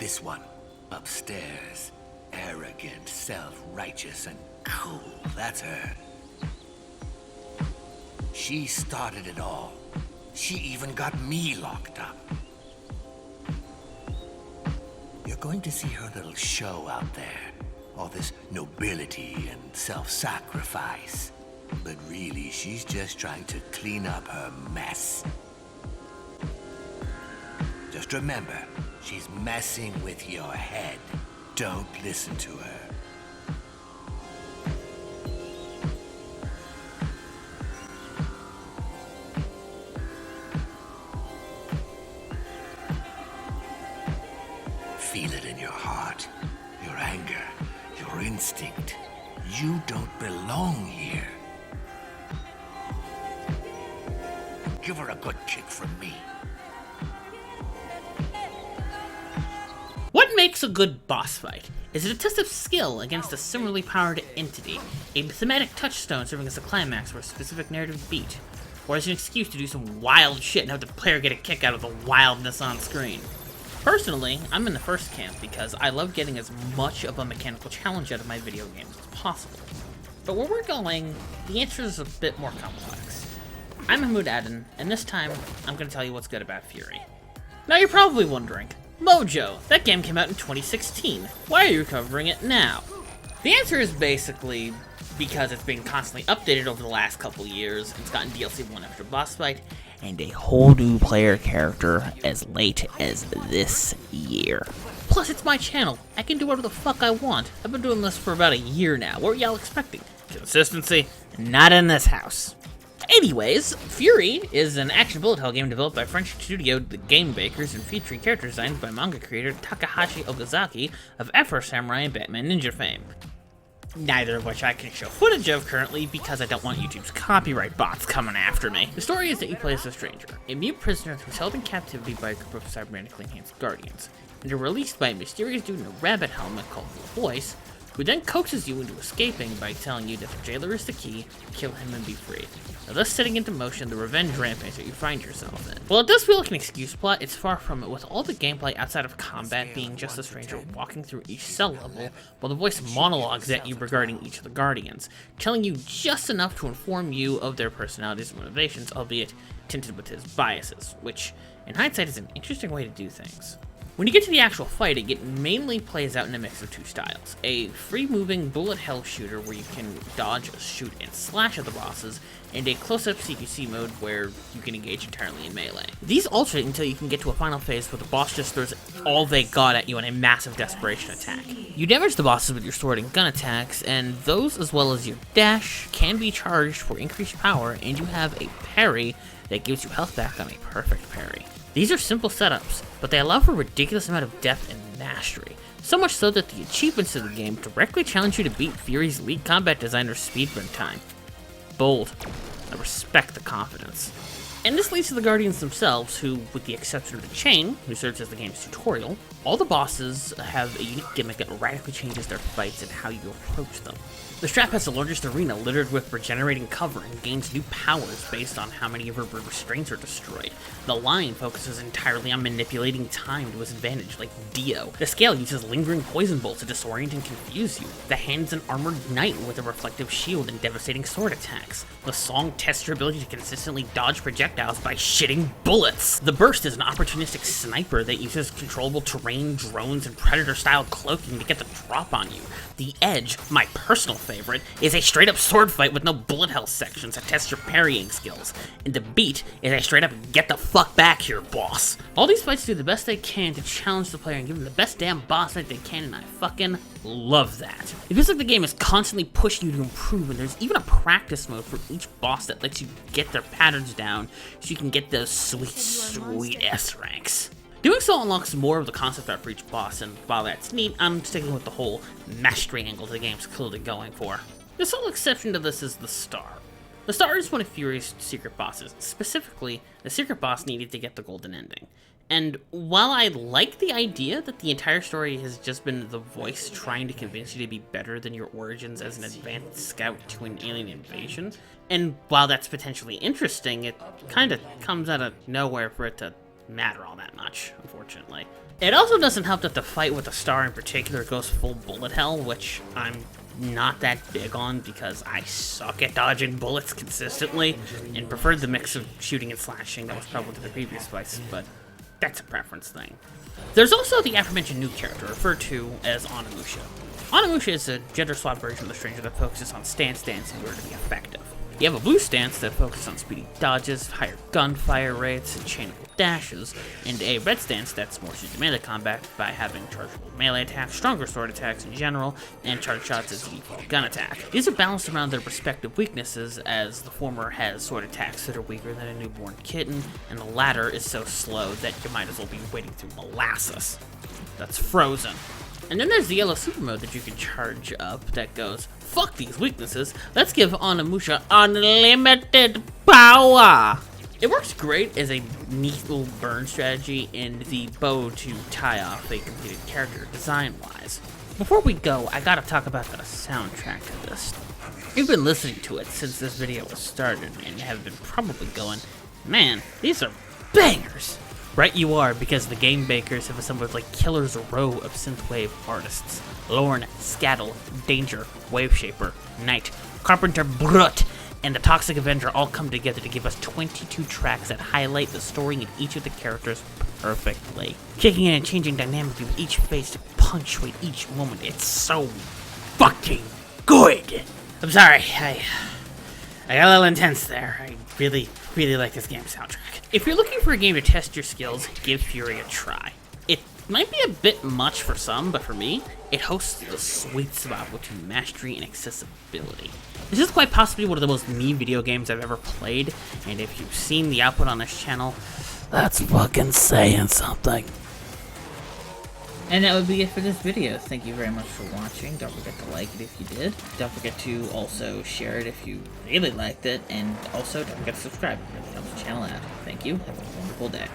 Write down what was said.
This one, upstairs. Arrogant, self-righteous, and cool. That's her. She started it all. She even got me locked up. You're going to see her little show out there. All this nobility and self-sacrifice. But really, she's just trying to clean up her mess. Just remember, she's messing with your head. Don't listen to her. Feel it in your heart, your anger, your instinct. You don't belong here. Give her a good kick from me. What makes a good boss fight? Is it a test of skill against a similarly powered entity, a thematic touchstone serving as a climax for a specific narrative beat, or is it an excuse to do some wild shit and have the player get a kick out of the wildness on screen? Personally, I'm in the first camp because I love getting as much of a mechanical challenge out of my video games as possible. But where we're going, the answer is a bit more complex. I'm Mahmoud Aden, and this time, I'm going to tell you what's good about Furi. Now you're probably wondering, Mojo, that game came out in 2016. Why are you covering it now? The answer is basically because it's been constantly updated over the last couple years. It's gotten DLC 1 after boss fight, and a whole new player character as late as this year. Plus, it's my channel. I can do whatever the fuck I want. I've been doing this for about a year now. What were y'all expecting? Consistency? Not in this house. Anyways, Furi is an action bullet hell game developed by French studio The Game Bakers and featuring character designs by manga creator Takahashi Okazaki of Afro Samurai and Batman Ninja fame. Neither of which I can show footage of currently because I don't want YouTube's copyright bots coming after me. The story is that you play as a stranger, a mute prisoner who's held in captivity by a group of cybernetically enhanced guardians, and are released by a mysterious dude in a rabbit helmet called The Voice, who then coaxes you into escaping by telling you that the jailer is the key, kill him and be free. Now thus setting into motion the revenge rampage that you find yourself in. While it does feel like an excuse plot, it's far from it, with all the gameplay outside of combat being just a stranger walking through each cell level, while the voice monologues at you regarding each of the guardians, telling you just enough to inform you of their personalities and motivations, albeit tinted with his biases, which, in hindsight, is an interesting way to do things. When you get to the actual fight, it mainly plays out in a mix of two styles. A free-moving bullet hell shooter where you can dodge, shoot, and slash at the bosses, and a close-up CQC mode where you can engage entirely in melee. These alternate until you can get to a final phase where the boss just throws all they got at you in a massive desperation attack. You damage the bosses with your sword and gun attacks, and those, as well as your dash, can be charged for increased power, and you have a parry that gives you health back on a perfect parry. These are simple setups, but they allow for a ridiculous amount of depth and mastery, so much so that the achievements of the game directly challenge you to beat Furi's lead combat designer's speedrun time. Bold. I respect the confidence. And this leads to the Guardians themselves, who, with the exception of the Chain, who serves as the game's tutorial, all the bosses have a unique gimmick that radically changes their fights and how you approach them. The Strap has the largest arena littered with regenerating cover and gains new powers based on how many of her restraints are destroyed. The Lion focuses entirely on manipulating time to his advantage, like Dio. The Scale uses lingering poison bolts to disorient and confuse you. The Hand is an armored knight with a reflective shield and devastating sword attacks. The Song tests your ability to consistently dodge projectiles by shitting bullets. The Burst is an opportunistic sniper that uses controllable terrain, drones, and predator-style cloaking to get the drop on you. The Edge, my personal favorite, is a straight-up sword fight with no bullet hell sections that test your parrying skills. And the Beat is a straight-up get the fuck back here, boss. All these fights do the best they can to challenge the player and give them the best damn boss fight they can, and I fucking love that. It feels like the game is constantly pushing you to improve, and there's even a practice mode for each boss that lets you get their patterns down so you can get those sweet, sweet S ranks. Doing so unlocks more of the concept art for each boss, and while that's neat, I'm sticking with the whole mastery angle the game's clearly going for. The sole exception to this is the Star. The Star is one of Furi's secret bosses. Specifically, the secret boss needed to get the golden ending. And while I like the idea that the entire story has just been the Voice trying to convince you to be better than your origins as an advanced scout to an alien invasion, and while that's potentially interesting, it kind of comes out of nowhere for it to matter all that much, unfortunately. It also doesn't help that the fight with the star in particular goes full bullet hell, which I'm not that big on because I suck at dodging bullets consistently and preferred the mix of shooting and slashing that was prevalent in the previous fights, but that's a preference thing. There's also the aforementioned new character, referred to as Onimusha. Onimusha is a gender-swapped version of the Stranger that focuses on stance dancing in order to be effective. You have a blue stance that focuses on speedy dodges, higher gunfire rates, and chainable dashes, and a red stance that's more suited to melee combat by having chargeable melee attacks, stronger sword attacks in general, and charge shots as the default gun attack. These are balanced around their respective weaknesses, as the former has sword attacks that are weaker than a newborn kitten, and the latter is so slow that you might as well be wading through molasses. That's frozen. And then there's the yellow super mode that you can charge up that goes, fuck these weaknesses, let's give Onimusha unlimited power! It works great as a neat little burn strategy in the bow to tie off a completed character design-wise. Before we go, I gotta talk about the soundtrack of this. You've been listening to it since this video was started and have been probably going, man, these are bangers! Right you are, because the game bakers have assembled like killer's row of synthwave artists. Lorne, Scattle, Danger, Waveshaper, Knight, Carpenter Brut, and the Toxic Avenger all come together to give us 22 tracks that highlight the story in each of the characters perfectly. Kicking in and changing dynamically with each phase to punctuate each moment. It's so fucking good! I'm sorry, I got a little intense there. I really like this game's soundtrack. If you're looking for a game to test your skills, give Furi a try. It might be a bit much for some, but for me, it hosts the sweet spot between mastery and accessibility. This is quite possibly one of the most me video games I've ever played, and if you've seen the output on this channel, that's fucking saying something. And that would be it for this video. Thank you very much for watching. Don't forget to like it if you did. Don't forget to also share it if you really liked it. And also, don't forget to subscribe. It really helps the channel out. Thank you. Have a wonderful day.